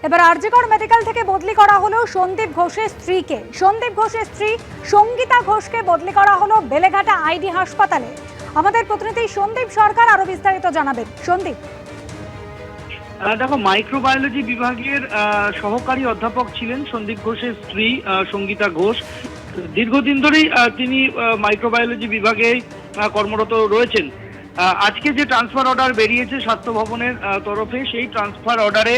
এবার আরজিকর মেডিকেল থেকে বদলি করা হলো সন্দীপ ঘোষের স্ত্রীকে। সন্দীপ ঘোষের স্ত্রী সঙ্গীতা ঘোষকে বদলি করা হলো বেলেঘাটা আইডি হাসপাতালে। আমাদের প্রতিনিধি সন্দীপ সরকার আরো বিস্তারিত জানাবেন। সন্দীপ, দেখো, মাইক্রোবায়োলজি বিভাগের সহকারী অধ্যাপক ছিলেন সন্দীপ ঘোষের স্ত্রী সঙ্গীতা ঘোষ। দীর্ঘদিন ধরেই তিনি মাইক্রোবায়োলজি বিভাগে কর্মরত রয়েছেন। আজকে যে ট্রান্সফার অর্ডার বেরিয়েছে স্বাস্থ্য ভবনের তরফে, সেই ট্রান্সফার অর্ডারে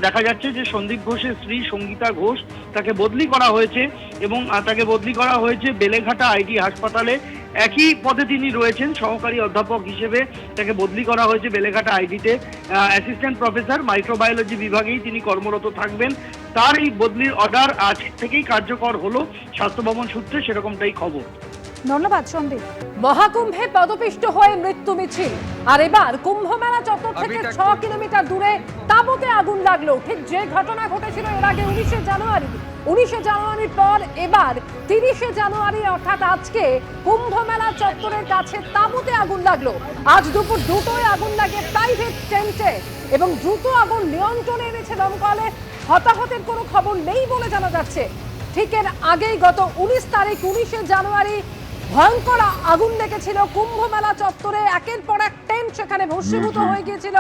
দেখা যাচ্ছে যে সন্দীপ ঘোষের স্ত্রী সঙ্গীতা ঘোষ তাকে বদলি করা হয়েছে এবং তাকে বদলি করা হয়েছে বেলেঘাটা আইডি হাসপাতালে। একই পদে তিনি রয়েছেন, সহকারী অধ্যাপক হিসেবে তাকে বদলি করা হয়েছে বেলেঘাটা আইডিতে। অ্যাসিস্ট্যান্ট প্রফেসর মাইক্রোবায়োলজি বিভাগেই তিনি কর্মরত থাকবেন। তার এই বদলির অর্ডার আজ থেকেই কার্যকর হলো স্বাস্থ্য ভবন সূত্রে, সেরকমটাই খবর। ধন্যবাদ সন্দীপ। মহাকুম্ভে পদপিষ্ট হয়ে মৃত্যু মিছিল, আর এবার কুম্ভ মেলা চত্বর থেকে 6 কিলোমিটার দূরে তাঁবুতে আগুন লাগলো। ঠিক যে ঘটনা ঘটেছিল এর আগে 19শে জানুয়ারির পর এবার 30শে জানুয়ারি অর্থাৎ আজকে কুম্ভ মেলা চত্বরের কাছে তাঁবুতে আগুন লাগলো। আজ দুপুর 2টোয় আগুন লাগে প্রাইভেট টেন্টে এবং দ্রুত আগুন নিয়ন্ত্রণে এনেছে দমকলে। হতাহতের কোনো খবর নেই বলে জানা যাচ্ছে। ঠিক এর আগেই গত 19শে জানুয়ারি ভয়ঙ্কর আগুন লেগেছিল কুম্ভ মেলা চত্বরে। একের পর এক টেন্ট সেখানে ভস্মীভূত হয়ে গিয়েছিল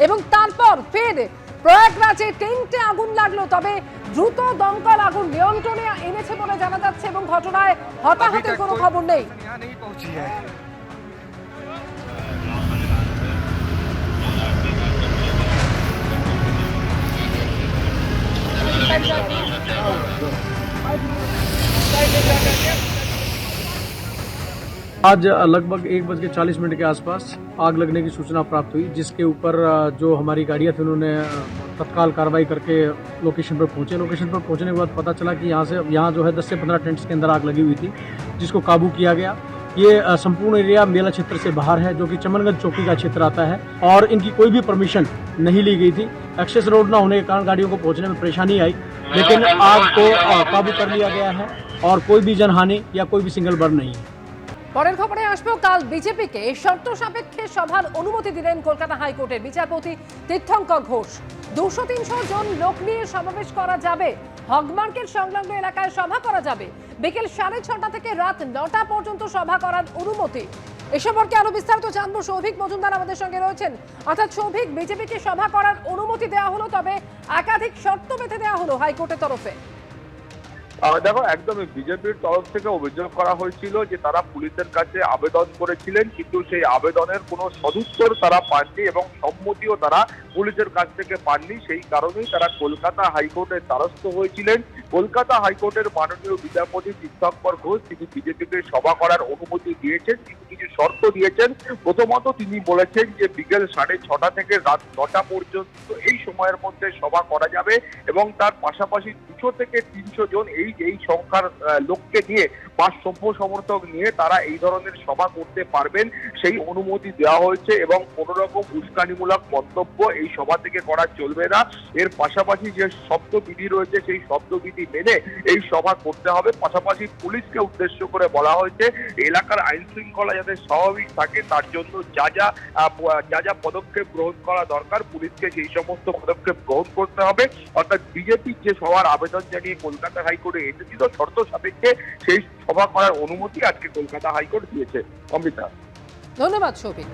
এবং তারপর ফের প্রয়াগরাজে টেন্টে আগুন লাগলো। তবে দ্রুত দমকল আগুন নিয়ন্ত্রণে এনেছে বলে জানা যাচ্ছে এবং ঘটনায় হতাহতের কোনো খবর নেই। आज लगभग 1:40 के आसपास आग लगने की सूचना प्राप्त हुई, जिसके ऊपर जो हमारी गाड़ियां थी उन्होंने तत्काल कार्रवाई करके लोकेशन पर पहुंचे। लोकेशन पर पहुंचने के बाद पता चला कि यहाँ जो है 10 से 15 टेंट्स के अंदर आग लगी हुई थी, जिसको काबू किया गया। ये संपूर्ण एरिया मेला क्षेत्र से बाहर है, जो कि चमनगंज चौकी का क्षेत्र आता है, और इनकी कोई भी परमिशन नहीं ली गई थी। एक्सेस रोड न होने के कारण गाड़ियों को पहुंचने में परेशानी आई, लेकिन आग को काबू कर लिया गया है और कोई भी जनहानि या कोई भी सिंगल बर्न नहीं है। পরের খবরে আসবো। কাল বিজেপিকে শর্ত সাপেক্ষে সভার অনুমতি দিলেন কলকাতা হাইকোর্টের বিচারপতি তীর্থঙ্কর ঘোষ। 200-300 জন লোক নিয়ে সমাবেশ করা যাবে, হগমার্কেট সংলগ্ন এলাকায় সভা করা যাবে, বিকেল 6:30 থেকে রাত 9টা পর্যন্ত সভা করার অনুমতি। এ সম্পর্কে আরো বিস্তারিত জানবো। সৌভিক মজুমদার আমাদের সঙ্গে রয়েছেন। অর্থাৎ সৌভিক, বিজেপিকে সভা করার অনুমতি দেওয়া হলো, তবে একাধিক শর্ত বেঁধে দেওয়া হলো হাইকোর্টের তরফে। দেখো, একদমই বিজেপির তরফ থেকে অভিযোগ করা হয়েছিল যে তারা পুলিশের কাছে আবেদন করেছিলেন, কিন্তু সেই আবেদনের কোনো সদুত্তর তারা পাননি এবং সম্মতিও তারা পুলিশের কাছ থেকে পাননি। সেই কারণেই তারা কলকাতা হাইকোর্টের দ্বারস্থ হয়েছিলেন। কলকাতা হাইকোর্টের মাননীয় বিচারপতি তীর্থঙ্কর ঘোষ তিনি বিজেপিকে সভা করার অনুমতি দিয়েছেন, কিন্তু কিছু শর্ত দিয়েছেন। প্রথমত তিনি বলেছেন যে বিকেল 6:30 থেকে রাত 9টা পর্যন্ত এই সময়ের মধ্যে সভা করা যাবে এবং তার পাশাপাশি 200 থেকে 300 জন এই সংখ্যার লোককে নিয়ে বা সভ্য সমর্থক নিয়ে তারা এই ধরনের সভা করতে পারবেন, সেই অনুমতি দেওয়া হয়েছে। এবং কোনো রকম উস্কানিমূলক মন্তব্য এই সভা থেকে করা চলবে না। এর পাশাপাশি যে শব্দবিধি রয়েছে সেই শব্দবিধি মেনে এই সভা করতে হবে। পাশাপাশি পুলিশকে উদ্দেশ্য করে বলা হয়েছে এলাকার আইন শৃঙ্খলা যাতে স্বাভাবিক থাকে তার জন্য যা যা পদক্ষেপ গ্রহণ করা দরকার পুলিশকে সেই সমস্ত পদক্ষেপ গ্রহণ করতে হবে। অর্থাৎ বিজেপির যে সভার আবেদন জানিয়ে কলকাতা হাইকোর্টে এসেছিল শর্ত সাপেক্ষে সেই সভা করার অনুমতি আজকে কলকাতা হাইকোর্ট দিয়েছে। অমৃতা, ধন্যবাদ সৌভিক।